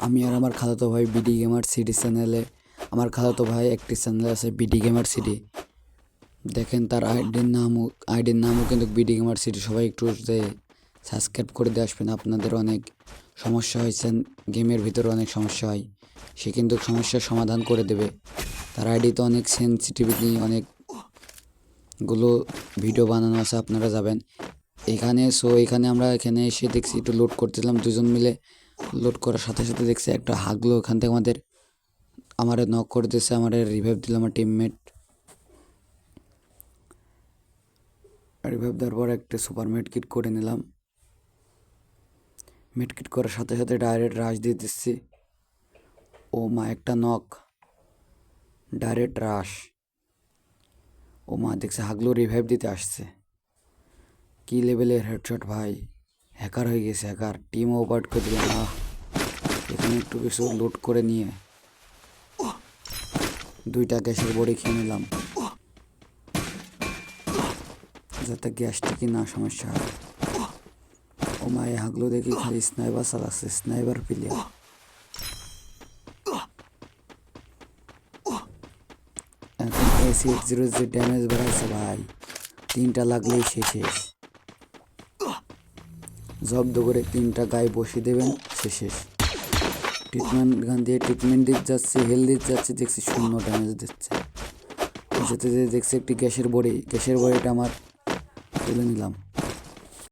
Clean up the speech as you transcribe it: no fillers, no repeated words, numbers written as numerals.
আমি আর আমার খালাতো ভাই বিডি গেমার সিডি চ্যানেলে, আমার খালাতো ভাই একটি চ্যানেল আছে বিডি গেমার সিডি। দেখেন তার আইডির নামও কিন্তু বিডি গেমার সিডি। সবাই একটু যে সাবস্ক্রাইব করে দিয়ে আসবেন। আপনাদের অনেক সমস্যা হয়েছে, গেমের ভিতরে অনেক সমস্যা হয়, সে কিন্তু সমস্যার সমাধান করে দেবে। তার আইডিতে অনেক সেন্সিটিভিটি, অনেকগুলো ভিডিও বানানো আছে, আপনারা যাবেন এখানে। এখানে আমরা এখানে এসে দেখছি, একটু লোড করতেছিলাম দুজন মিলে। লোড করার সাথে সাথে দেখছি একটা হাগলো ওখান থেকে আমারে নক করে দিয়েছে, আমারে রিভাইভ দিল আমার টিমমেট। রিভাইভ দেওয়ার পর একটা সুপার মেডকিট করে নিলাম। মেডকিট করার সাথে সাথে ডাইরেক্ট রাশ দিয়ে দিচ্ছি। ও মা, একটা নক, ডাইরেক্ট রাশ। ও মা, দেখছে হাগলো রিভাইভ দিতে আসছে। কি লেভেলের হেডশট ভাই, হ্যাকার হয়ে গেছে, হ্যাকার। টিম ওভার করে দিল না। এখানে একটু কিছু লুট করে নিয়ে 2টা গ্যাসের বড়ি খেয়ে নিলাম, যাতে গ্যাসটা না সমস্যা হয়। ও মা, হাগলো দেখি খালি স্নাইপার চালাচ্ছে, স্নাইপার প্লেয়ার। এখন AC-8 যে ড্যামেজ বাড়াইছে ভাই, 3টা লাগলেই শেষ। জব্দ করে 3টা গায়ে বসিয়ে দেবেন, শেষ। ট্রিটমেন্ট গান দিয়ে ট্রিটমেন্ট দিতে যাচ্ছে, হেলথ দিতে যাচ্ছে, দেখছি 0 ড্যামেজ দিচ্ছে। যেতে যেতে দেখছি একটি গ্যাসের বড়িটা আমার তুলে নিলাম।